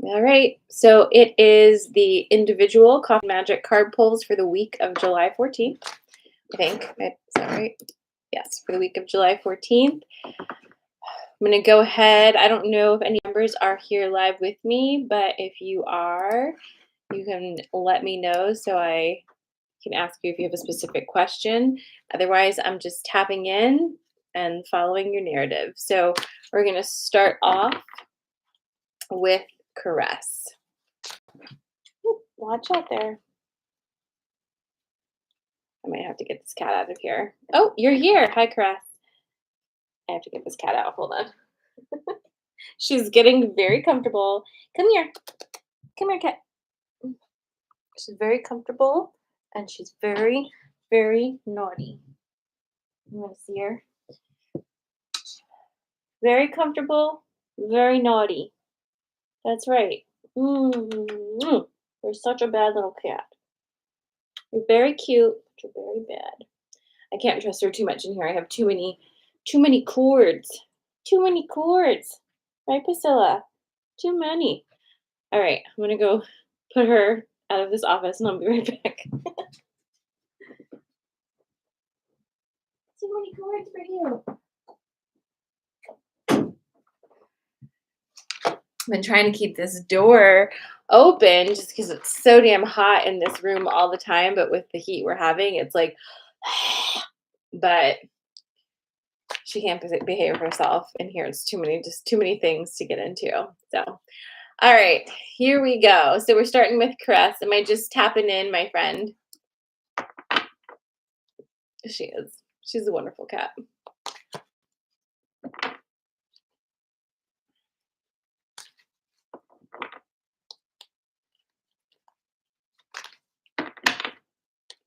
All right. So it is the individual Coffee Magic card pulls for the week of July 14th. I think. Is that right? Yes, for the week of July 14th. I'm going to go ahead. I don't know if any members are here live with me, but if you are, you can let me know so I can ask you if you have a specific question. Otherwise, I'm just tapping in and following your narrative. So we're going to start off with Karess. Ooh, watch out there. I might have to get this cat out of here. Oh, you're here. Hi, Karess. I have to get this cat out. Hold on. She's getting very comfortable. Come here. Come here, cat. She's very comfortable and she's very, very naughty. I'm going to see her. Very comfortable, very naughty. That's right. Mm-hmm. You're such a bad little cat. You're very cute, but you're very bad. I can't trust her too much in here. I have too many cords. Too many cords. Right, Priscilla? Too many. All right, I'm gonna go put her out of this office and I'll be right back. Too many cords for you. I've been trying to keep this door open just because it's so damn hot in this room all the time. But with the heat we're having, it's like, but she can't behave herself in here. It's just too many things to get into. So, all right, here we go. So we're starting with Karess. Am I just tapping in, my friend? She is. She's a wonderful cat.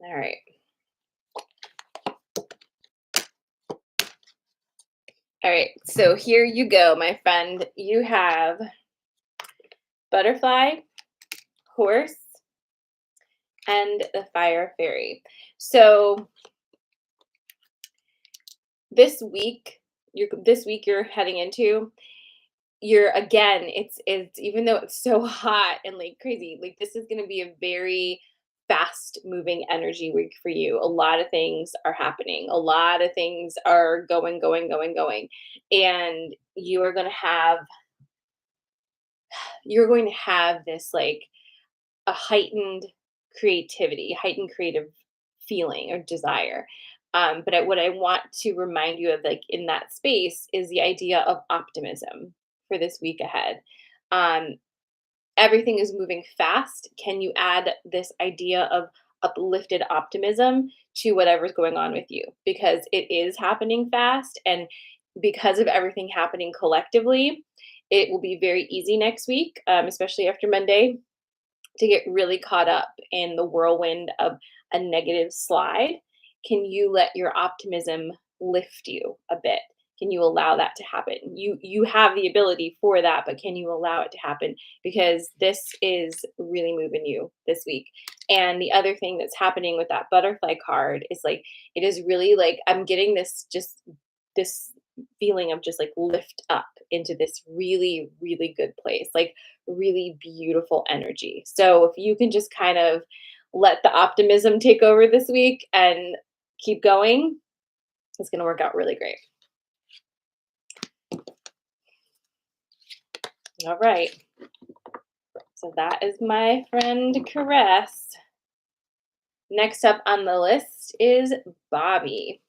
All right. All right, so here you go, my friend. You have butterfly, horse, and the fire fairy. So this week you're heading into, you're again, it's even though it's so hot and like crazy, like this is going to be a very fast moving energy week for you. A lot of things are happening. A lot of things are going, and you're going to have this like a heightened creativity, heightened creative feeling or desire. But what I want to remind you of, like in that space, is the idea of optimism for this week ahead. Um, Everything is moving fast. Can you add this idea of uplifted optimism to whatever's going on with you? Because it is happening fast, and because of everything happening collectively, it will be very easy next week, especially after Monday, to get really caught up in the whirlwind of a negative slide. Can you let your optimism lift you a bit? Can you allow that to happen? You have the ability for that, but can you allow it to happen? Because this is really moving you this week. And the other thing that's happening with that butterfly card is like, it is really like I'm getting this feeling of just like lift up into this really, really good place, like really beautiful energy. So if you can just kind of let the optimism take over this week and keep going, it's going to work out really great. All right. So that is my friend Karess. Next up on the list is Bobby.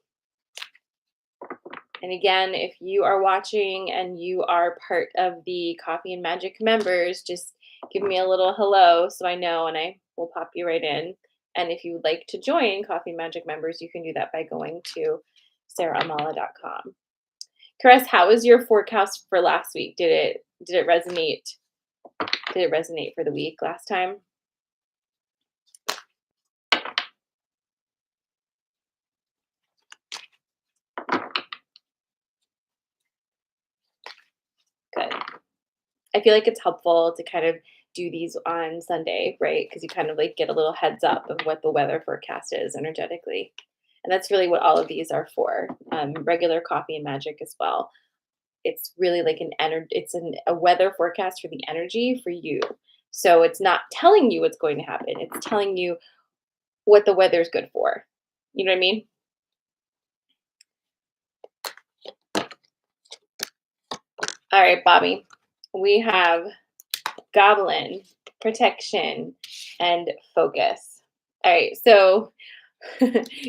And again, if you are watching and you are part of the Coffee and Magic members, just give me a little hello so I know, and I will pop you right in. And if you would like to join Coffee and Magic members, you can do that by going to sarahamala.com. Karess, how was your forecast for last week? Did it resonate? Did it resonate for the week last time? Good. I feel like it's helpful to kind of do these on Sunday, right? Because you kind of like get a little heads up of what the weather forecast is energetically. And that's really what all of these are for. Regular Coffee and Magic as well. it's really like a weather forecast for the energy for you. So it's not telling you what's going to happen. It's telling you what the weather is good for. You know what I mean? All right, Bobby. We have goblin, protection, and focus. All right, so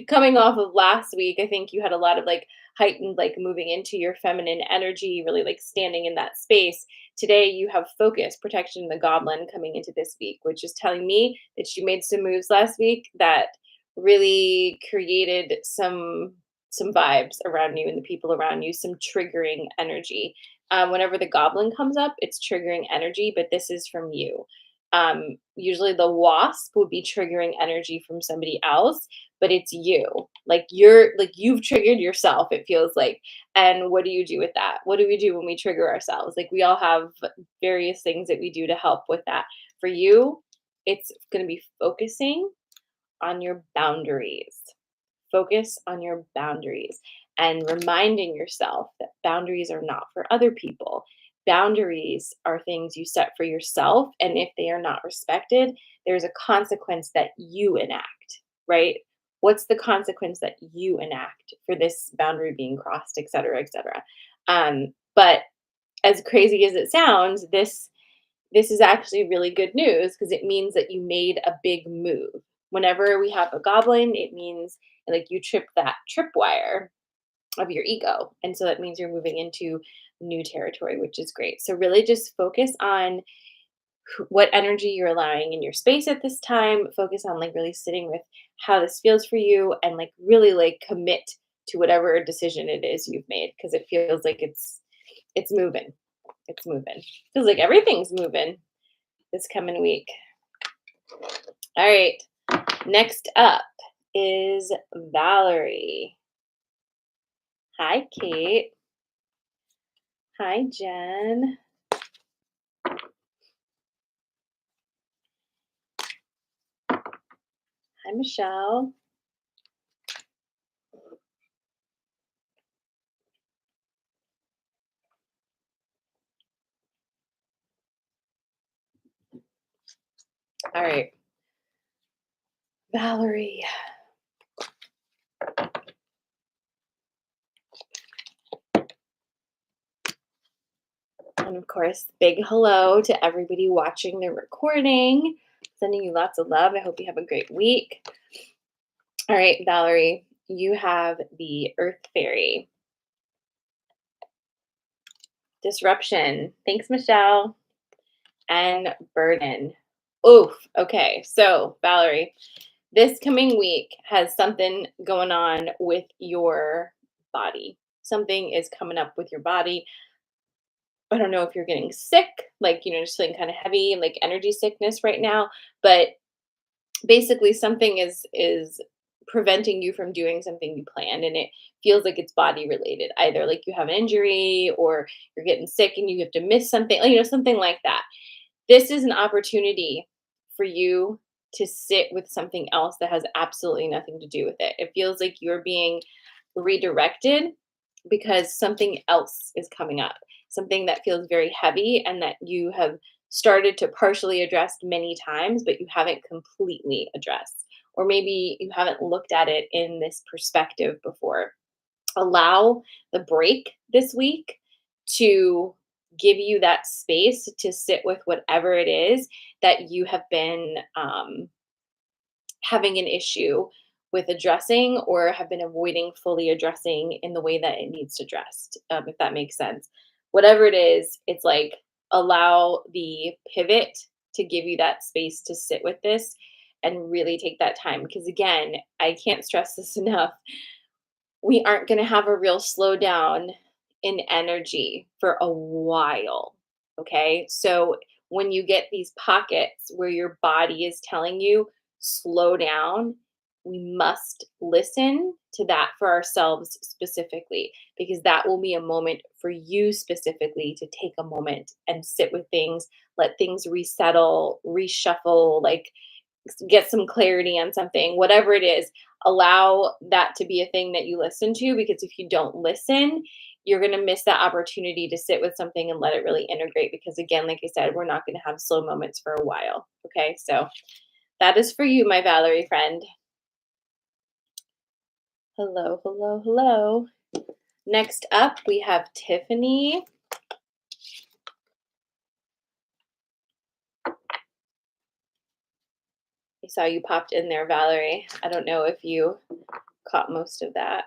coming off of last week, I think you had a lot of like heightened, like moving into your feminine energy, really like standing in that space. Today, you have focus, protection, the goblin coming into this week, which is telling me that you made some moves last week that really created some vibes around you and the people around you, some triggering energy. Whenever the goblin comes up, it's triggering energy, but this is from you. Usually the wasp would be triggering energy from somebody else, but it's you. You've triggered yourself, it feels like. And what do you do with that? What do we do when we trigger ourselves? Like we all have various things that we do to help with that. For you, it's going to be focusing on your boundaries. Focus on your boundaries and reminding yourself that boundaries are not for other people. Boundaries are things you set for yourself. And if they are not respected, there's a consequence that you enact, right? What's the consequence that you enact for this boundary being crossed, et cetera, et cetera? But as crazy as it sounds, this is actually really good news because it means that you made a big move. Whenever we have a goblin, it means like you trip that tripwire of your ego. And so that means you're moving into new territory, which is great. So really just focus on what energy you're allowing in your space at this time. Focus on like really sitting with how this feels for you and like really like commit to whatever decision it is you've made because it feels like it's moving. It's moving. Feels like everything's moving this coming week. All right. Next up is Valerie. Hi, Kate. Hi, Jen. Hi, Michelle. All right. Valerie. And of course, big hello to everybody watching the recording. Sending you lots of love. I hope you have a great week. All right, Valerie, you have the Earth Fairy. Disruption. Thanks, Michelle. And burden. Oof. Okay. So, Valerie, this coming week has something going on with your body. Something is coming up with your body. I don't know if you're getting sick, like, just feeling kind of heavy, like energy sickness right now, but basically something is preventing you from doing something you planned and it feels like it's body related. Either like you have an injury or you're getting sick and you have to miss something, something like that. This is an opportunity for you to sit with something else that has absolutely nothing to do with it. It feels like you're being redirected because something else is coming up, something that feels very heavy and that you have started to partially address many times, but you haven't completely addressed. Or maybe you haven't looked at it in this perspective before. Allow the break this week to give you that space to sit with whatever it is that you have been having an issue with addressing or have been avoiding fully addressing in the way that it needs to addressed, if that makes sense. Whatever it is, it's like allow the pivot to give you that space to sit with this and really take that time. Because again, I can't stress this enough. We aren't going to have a real slowdown in energy for a while. Okay. So when you get these pockets where your body is telling you, slow down, we must listen to that for ourselves specifically, because that will be a moment for you specifically to take a moment and sit with things, let things resettle, reshuffle, like get some clarity on something, whatever it is, allow that to be a thing that you listen to, because if you don't listen, you're going to miss that opportunity to sit with something and let it really integrate because, again, like I said, we're not going to have slow moments for a while. Okay, so that is for you, my Valerie friend. Hello, hello, hello. Next up, we have Tiffany. I saw you popped in there, Valerie. I don't know if you caught most of that.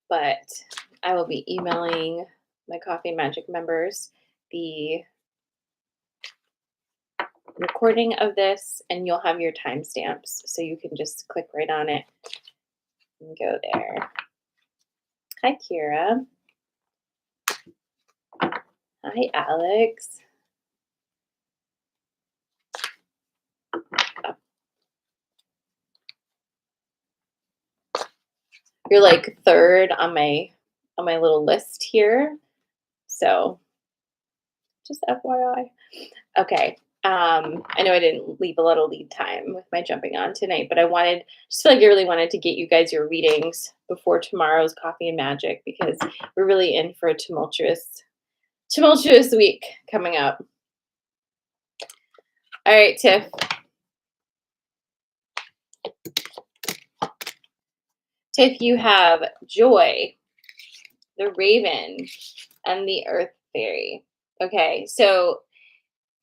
But I will be emailing my Coffee&Magic members the recording of this, and you'll have your timestamps, so you can just click right on it and go there. Hi, Kira. Hi, Alex. You're like third on my little list here, so just FYI. Okay. I know I didn't leave a lot of lead time with my jumping on tonight, but just feel like I really wanted to get you guys your readings before tomorrow's Coffee&Magic because we're really in for a tumultuous week coming up. All right, Tiff. Tiff, you have Joy, the Raven, and the Earth Fairy. Okay, so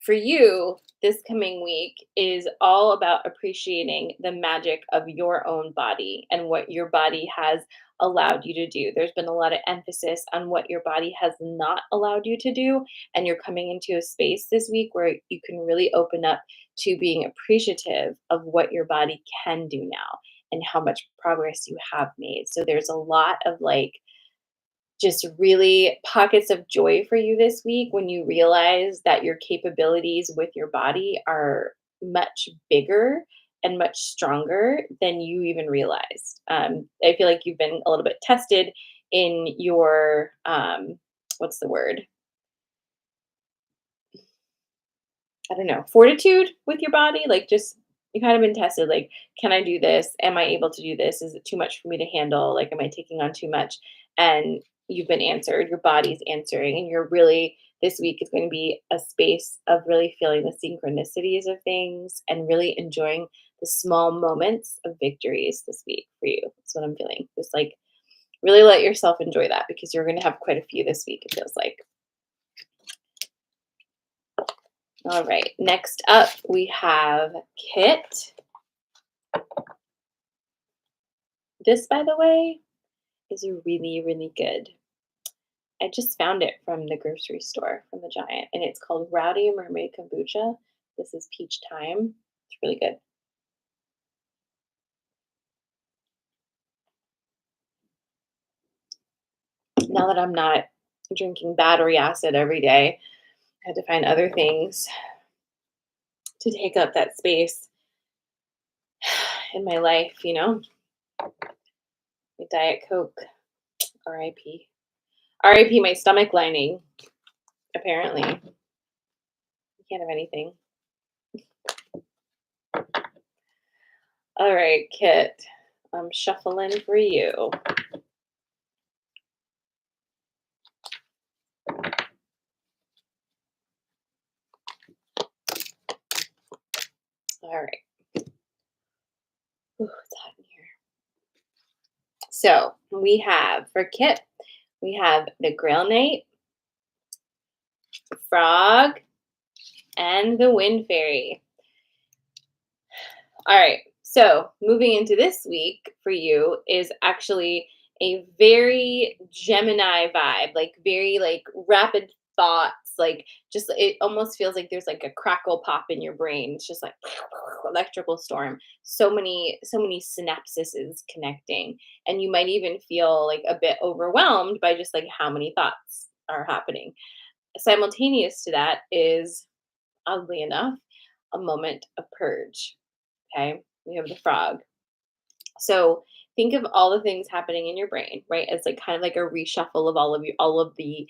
for you, this coming week is all about appreciating the magic of your own body and what your body has allowed you to do. There's been a lot of emphasis on what your body has not allowed you to do, and you're coming into a space this week where you can really open up to being appreciative of what your body can do now and how much progress you have made. So there's a lot of like just really pockets of joy for you this week when you realize that your capabilities with your body are much bigger and much stronger than you even realized. I feel like you've been a little bit tested in your, what's the word? I don't know, fortitude with your body. Like, just you kind of been tested. Like, can I do this? Am I able to do this? Is it too much for me to handle? Like, am I taking on too much? And you've been answered. Your body's answering, and you're really, this week is going to be a space of really feeling the synchronicities of things and really enjoying the small moments of victories this week for you. That's what I'm feeling. Just like really let yourself enjoy that because you're going to have quite a few this week, it feels like. All right, next up we have Kit. This, by the way, is really, really good. I just found it from the grocery store, from the Giant, and it's called Rowdy Mermaid Kombucha. This is peach thyme. It's really good. Now that I'm not drinking battery acid every day, I had to find other things to take up that space in my life, you know? My Diet Coke, RIP. RIP my stomach lining, apparently. You can't have anything. All right, Kit, I'm shuffling for you. All right. Ooh, it's hot in here. So we have, for Kit, we have the Grail Knight, the Frog, and the Wind Fairy. All right. So moving into this week for you is actually a very Gemini vibe, like very like rapid thoughts, like just it almost feels like there's like a crackle pop in your brain. It's just like electrical storm. So many synapses connecting, and you might even feel like a bit overwhelmed by just like how many thoughts are happening. Simultaneous to that is, oddly enough, a moment of purge. Okay, we have the Frog. So think of all the things happening in your brain, right? It's like kind of like a reshuffle of all of the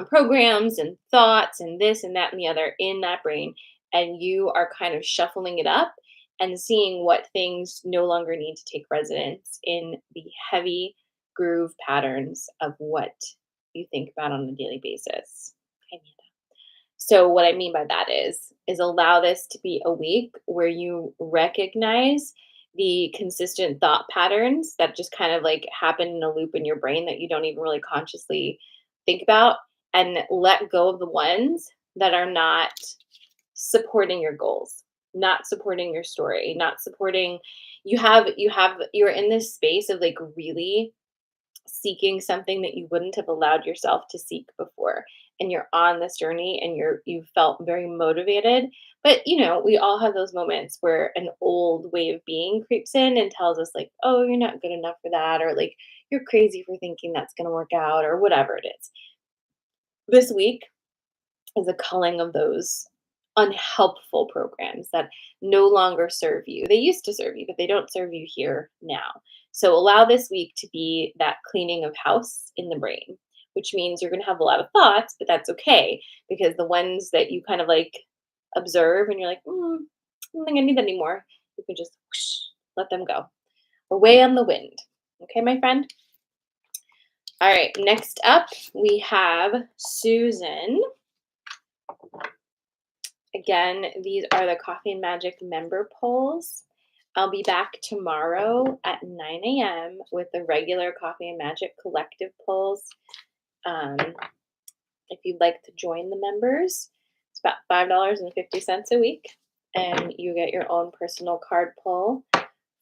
programs and thoughts and this and that and the other in that brain, and you are kind of shuffling it up and seeing what things no longer need to take residence in the heavy groove patterns of what you think about on a daily basis. Okay, Amanda. So what I mean by that is allow this to be a week where you recognize the consistent thought patterns that just kind of like happen in a loop in your brain that you don't even really consciously think about, and let go of the ones that are not supporting your goals, not supporting your story, not supporting. You're in this space of like really seeking something that you wouldn't have allowed yourself to seek before, and you're on this journey and you felt very motivated. But we all have those moments where an old way of being creeps in and tells us like, oh, you're not good enough for that, or like you're crazy for thinking that's going to work out, or whatever it is. This week is a culling of those unhelpful programs that no longer serve you. They used to serve you, but they don't serve you here now. So allow this week to be that cleaning of house in the brain, which means you're going to have a lot of thoughts, but that's okay, because the ones that you kind of like observe and you're like, I don't think I need that anymore, you can just whoosh, let them go away on the wind. Okay, my friend? All right, next up we have Susan. Again, these are the Coffee&Magic member polls. I'll be back tomorrow at 9 a.m. with the regular Coffee&Magic collective polls. If you'd like to join the members, it's about $5.50 a week, and you get your own personal card poll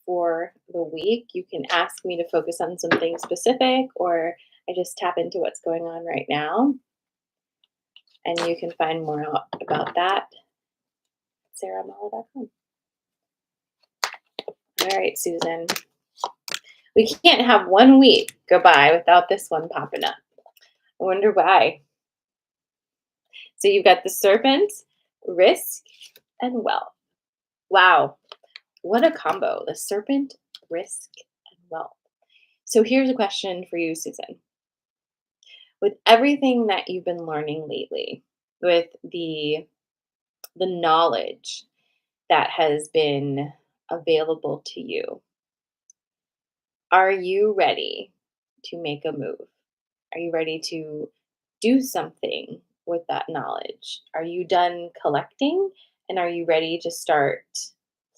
for the week. You can ask me to focus on something specific, or I just tap into what's going on right now. And you can find more out about that at sarahmala.com. All right, Susan. We can't have 1 week go by without this one popping up. I wonder why. So you've got the serpent, risk, and wealth. Wow, what a combo. The serpent, risk, and wealth. So here's a question for you, Susan. With everything that you've been learning lately, with the knowledge that has been available to you, are you ready to make a move? Are you ready to do something with that knowledge? Are you done collecting, and are you ready to start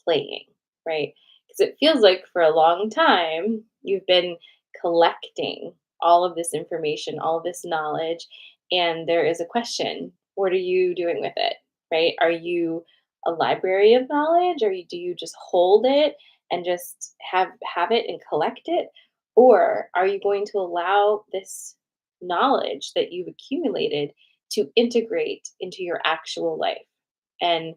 playing, right? Because it feels like for a long time you've been collecting all of this information, all of this knowledge, and there is a question. What are you doing with it, right? Are you a library of knowledge, or do you just hold it and just have it and collect it? Or are you going to allow this knowledge that you've accumulated to integrate into your actual life? And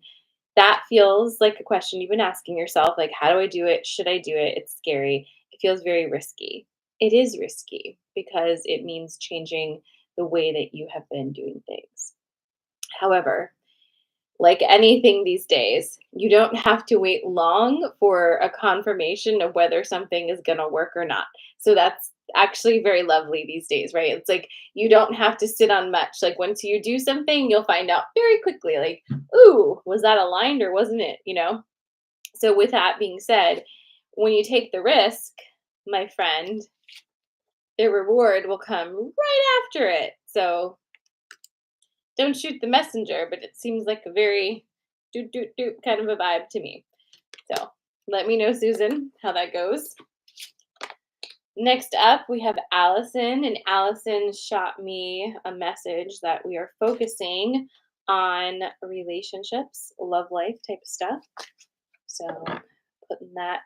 that feels like a question you've been asking yourself, like, how do I do it? Should I do it? It's scary. It feels very risky. It is risky because it means changing the way that you have been doing things. However, like anything these days, you don't have to wait long for a confirmation of whether something is going to work or not. So that's actually very lovely these days, right? It's like you don't have to sit on much. Like once you do something, you'll find out very quickly, like, ooh, was that aligned or wasn't it? So with that being said, when you take the risk, my friend, the reward will come right after it. So don't shoot the messenger, but it seems like a very doot doot doot kind of a vibe to me. So let me know, Susan, how that goes. Next up, we have Allison, and Allison shot me a message that we are focusing on relationships, love life type of stuff. So putting that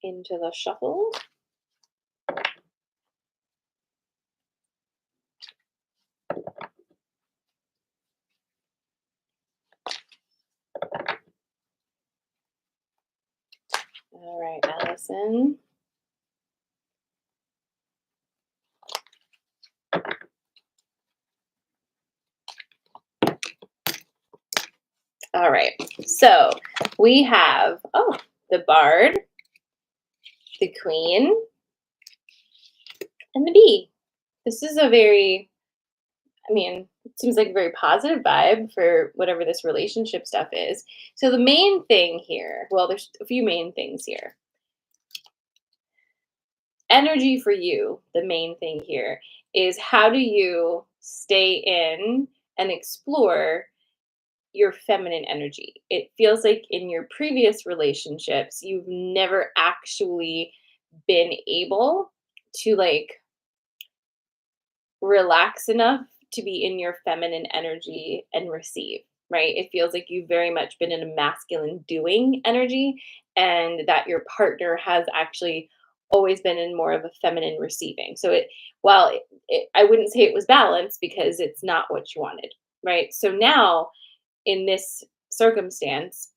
into the shuffle. All right, Allison. All right, so we have, the Bard, the Queen, and the Bee. This is a very, It seems like a very positive vibe for whatever this relationship stuff is. So the main thing here, well, there's a few main things here. Energy for you, the main thing here is how do you stay in and explore your feminine energy? It feels like in your previous relationships, you've never actually been able to like relax enough to be in your feminine energy and receive, right? It feels like you've very much been in a masculine doing energy, and that your partner has actually always been in more of a feminine receiving. So while I wouldn't say it was balanced because it's not what you wanted, right? So now in this circumstance,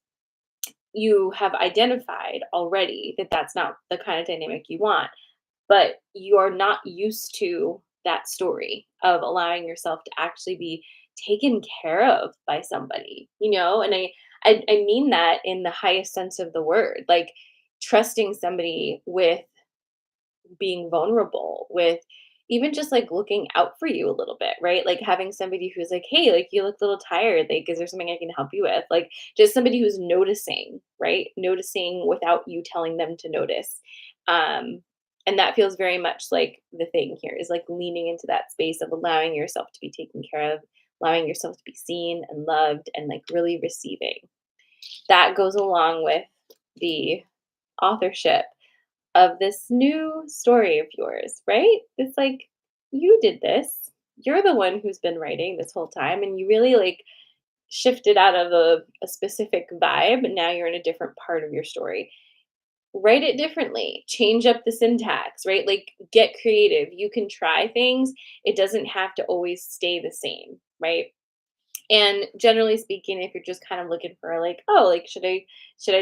you have identified already that that's not the kind of dynamic you want, but you are not used to that story of allowing yourself to actually be taken care of by somebody, and I mean that in the highest sense of the word, like trusting somebody with being vulnerable, with even just like looking out for you a little bit, right? Like having somebody who's like, hey, like you look a little tired. Like, is there something I can help you with? Like just somebody who's noticing, right? Noticing without you telling them to notice. Um, and that feels very much like the thing here is like leaning into that space of allowing yourself to be taken care of, allowing yourself to be seen and loved and like really receiving. That goes along with the authorship of this new story of yours, right? It's like you did this. You're the one who's been writing this whole time, and you really like shifted out of a specific vibe, and now you're in a different part of your story. Write it differently, change up the syntax, right? Like get creative. You can try things. It doesn't have to always stay the same, right? And generally speaking, if you're just kind of looking for like, oh, like should I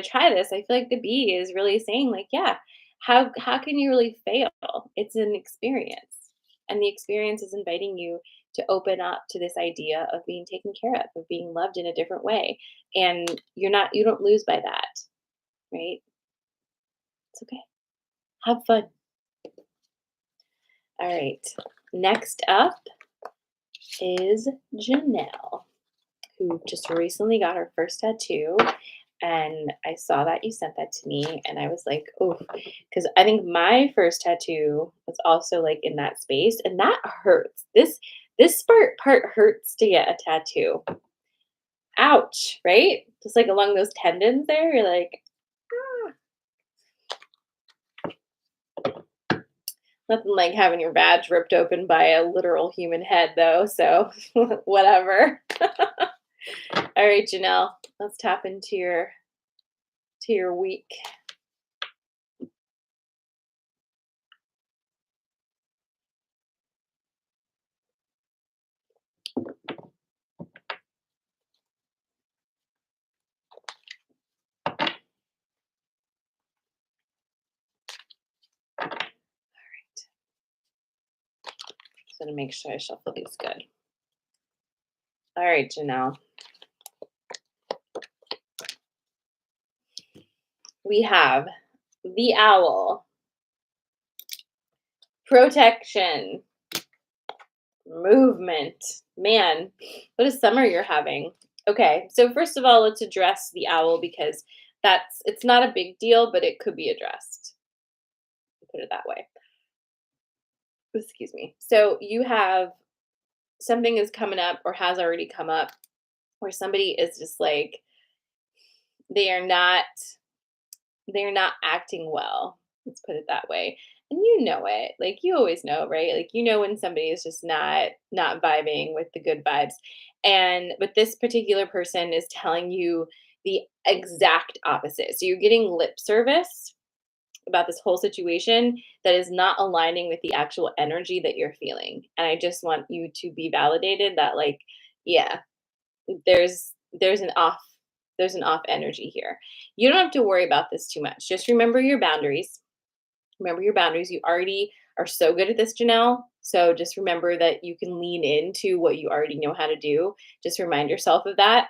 try this? I feel like the B is really saying like, yeah, how can you really fail? It's an experience. And the experience is inviting you to open up to this idea of being taken care of being loved in a different way. And you don't lose by that, right? It's okay. Have fun. All right. Next up is Jennell, who just recently got her first tattoo. And I saw that you sent that to me, and I was like, oh, because I think my first tattoo was also like in that space, and that hurts. This part hurts to get a tattoo. Ouch, right? Just like along those tendons there, you're like, ah. Nothing like having your badge ripped open by a literal human head, though. So whatever. All right, Jennell, let's tap into your week. Just gonna make sure I shuffle these good. All right, Jennell. We have the owl, protection, movement. Man, what a summer you're having. Okay, so first of all, let's address the owl because it's not a big deal, but it could be addressed. Put it that way. Excuse me. So you have something is coming up or has already come up where somebody is just like they are not they're not acting well. Let's put it that way. And you know it. Like you always know, right? Like you know when somebody is just not vibing with the good vibes. And but this particular person is telling you the exact opposite. So you're getting lip service about this whole situation that is not aligning with the actual energy that you're feeling. And I just want you to be validated that like, yeah, there's there's an off there's an off energy here. You don't have to worry about this too much. Just remember your boundaries. Remember your boundaries. You already are so good at this, Jennell. So just remember that you can lean into what you already know how to do. Just remind yourself of that.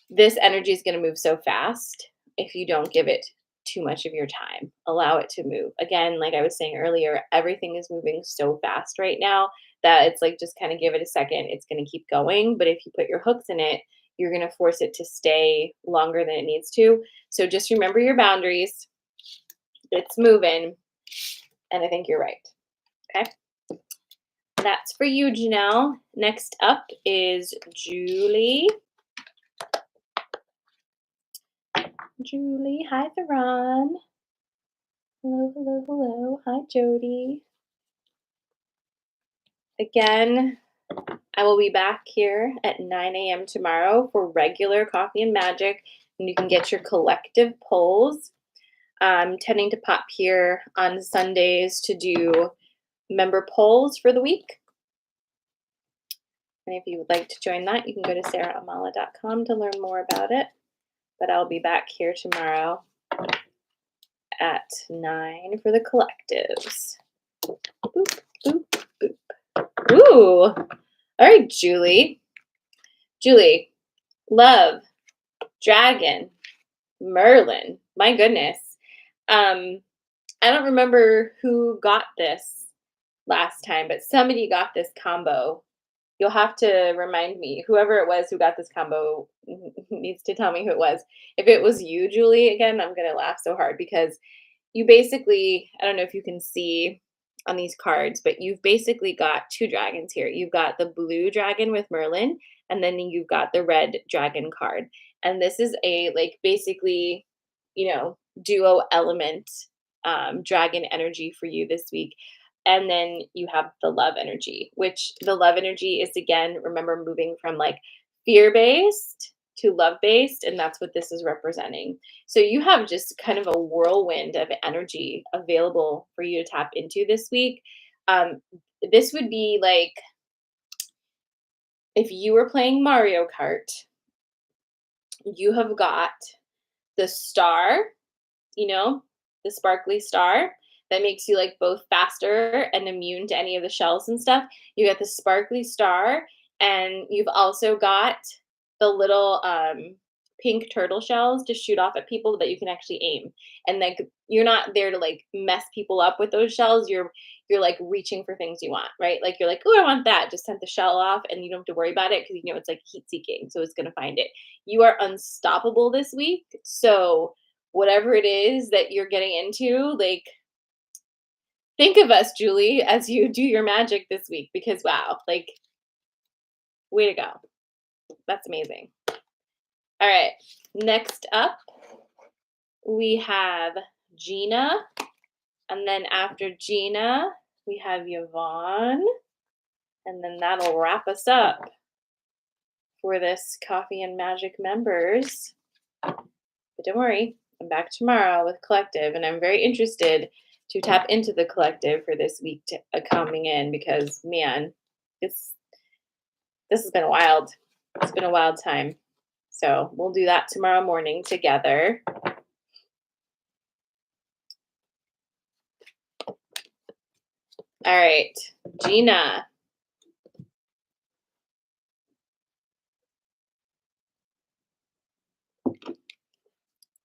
This energy is going to move so fast if you don't give it too much of your time. Allow it to move. Again, like I was saying earlier, everything is moving so fast right now that it's like just kind of give it a second, it's going to keep going. But if you put your hooks in it, you're going to force it to stay longer than it needs to. So just remember your boundaries. It's moving, and I think you're right. Okay. That's for you, Jennell. Next up is Julie. Julie, hi, Theron. Hello, hello, hello. Hi, Jody. Again, I will be back here at 9 a.m. tomorrow for regular Coffee and Magic, and you can get your collective polls. I'm tending to pop here on Sundays to do member polls for the week. And if you would like to join that, you can go to sarahamala.com to learn more about it. But I'll be back here tomorrow at 9 for the collectives. Boop, boop, boop. Ooh. All right, Julie. Julie, love, dragon, Merlin. My goodness. I don't remember who got this last time, but somebody got this combo. You'll have to remind me. Whoever it was who got this combo needs to tell me who it was. If it was you, Julie, again, I'm going to laugh so hard because you basically, I don't know if you can see on these cards, but you've basically got two dragons here. You've got the blue dragon with Merlin, and then you've got the red dragon card. And this is a, like, basically, duo element dragon energy for you this week. And then you have the love energy, which the love energy is, again, remember, moving from like fear-based to love-based, and that's what this is representing. So you have just kind of a whirlwind of energy available for you to tap into this week. This would be like if you were playing Mario Kart, you have got the star, the sparkly star that makes you like both faster and immune to any of the shells and stuff. You got the sparkly star, and you've also got the little pink turtle shells to shoot off at people that you can actually aim. And like you're not there to like mess people up with those shells. You're like reaching for things you want, right? Like you're like, oh, I want that. Just send the shell off, and you don't have to worry about it because it's like heat seeking, so it's gonna find it. You are unstoppable this week. So whatever it is that you're getting into, like, think of us, Julie, as you do your magic this week because wow, like, way to go. That's amazing. All right, next up, we have Gina. And then after Gina, we have Yvonne. And then that'll wrap us up for this Coffee and Magic members. But don't worry, I'm back tomorrow with Collective, and I'm very interested to tap into the Collective for this week coming in because, man, this has been wild. It's been a wild time. So we'll do that tomorrow morning together. All right, Gina.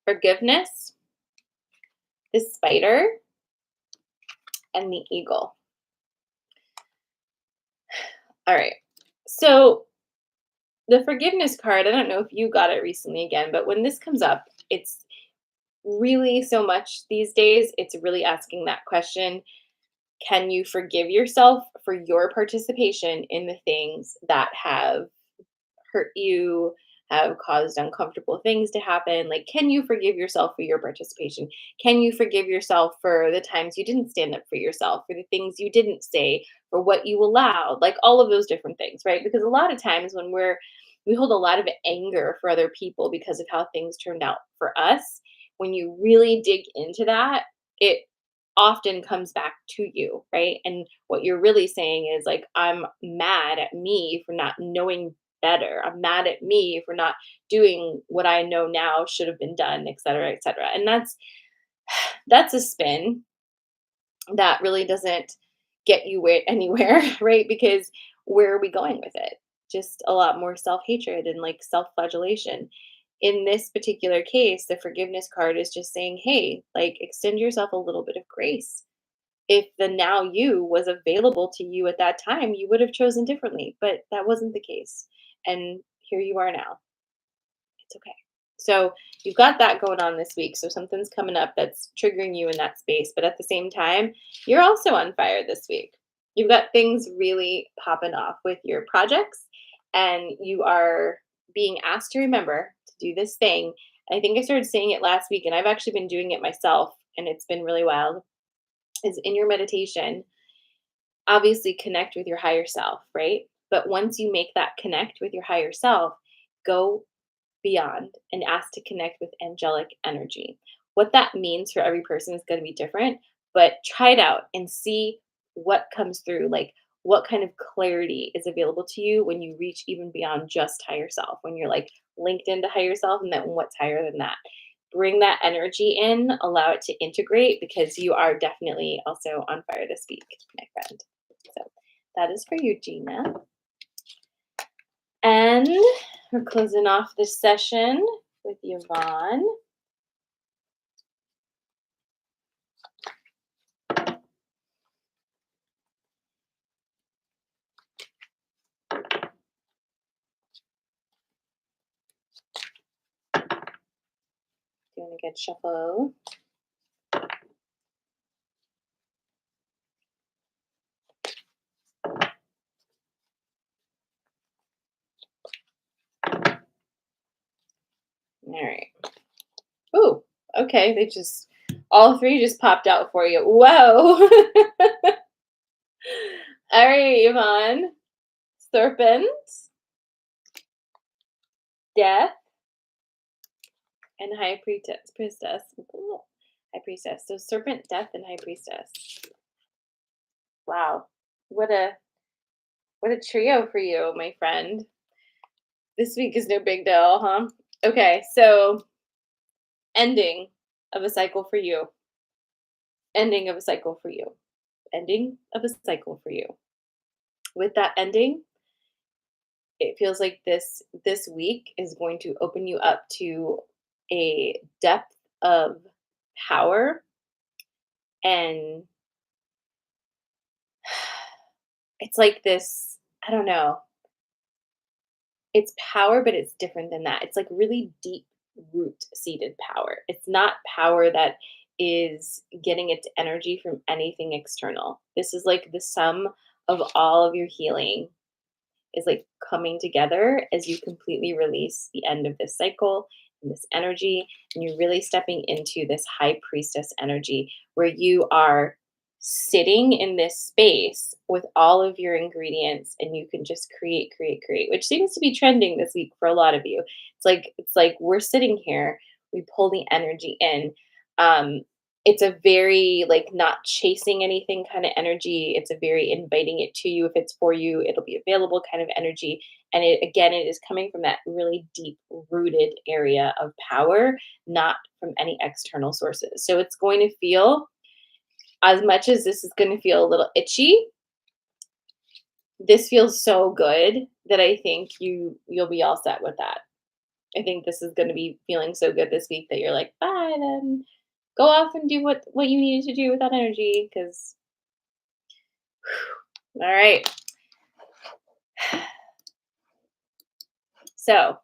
Forgiveness, the spider, and the eagle. All right. So the forgiveness card, I don't know if you got it recently again, but when this comes up, it's really so much these days, it's really asking that question. Can you forgive yourself for your participation in the things that have hurt you, have caused uncomfortable things to happen? Like, can you forgive yourself for your participation? Can you forgive yourself for the times you didn't stand up for yourself, for the things you didn't say, for what you allowed, like all of those different things, right? Because a lot of times when we hold a lot of anger for other people because of how things turned out for us. When you really dig into that, it often comes back to you, right? And what you're really saying is like, I'm mad at me for not knowing better. I'm mad at me for not doing what I know now should have been done, et cetera, et cetera. And that's a spin that really doesn't get you anywhere, right? Because where are we going with it? Just a lot more self-hatred and like self-flagellation. In this particular case, the forgiveness card is just saying, hey, like extend yourself a little bit of grace. if the now you was available to you at that time, you would have chosen differently, but that wasn't the case. And here you are now. It's okay. So you've got that going on this week. So something's coming up that's triggering you in that space. But at the same time, you're also on fire this week. You've got things really popping off with your projects, and you are being asked to remember to do this thing. And I think I started saying it last week, and I've actually been doing it myself, and it's been really wild. Is in your meditation, obviously connect with your higher self, right? But once you make that connect with your higher self, go beyond and ask to connect with angelic energy. What that means for every person is going to be different, but try it out and see what comes through. Like, what kind of clarity is available to you when you reach even beyond just higher self, when you're like linked into higher self, and then what's higher than that. Bring that energy in, allow it to integrate, because you are definitely also on fire this week, my friend. So that is for you, Gina. And we're closing off this session with Yvonne. Doing a good shuffle. All right. Ooh, okay. They just, all three just popped out for you. Whoa. All right, Yvonne. Serpent, death, and high priestess. Ooh, high priestess. So serpent, death, and high priestess. Wow. What a trio for you, my friend. This week is no big deal, huh? Okay, so ending of a cycle for you. Ending of a cycle for you. Ending of a cycle for you. With that ending, it feels like this week is going to open you up to a depth of power, and it's like this, I don't know. It's power, but it's different than that. It's like really deep root seated power. It's not power that is getting its energy from anything external. This is like the sum of all of your healing is like coming together as you completely release the end of this cycle and this energy. And you're really stepping into this high priestess energy where you are sitting in this space with all of your ingredients, and you can just create, create, create, which seems to be trending this week for a lot of you. It's like we're sitting here, we pull the energy in. Um, it's a very like not chasing anything kind of energy. It's a very inviting it to you. If it's for you, it'll be available kind of energy. And it again, it is coming from that really deep rooted area of power, not from any external sources. So it's going to feel, as much as this is going to feel a little itchy, this feels so good that I think you'll be all set with that. I think this is going to be feeling so good this week that you're like, bye then. Go off and do what you needed to do with that energy, because all right. So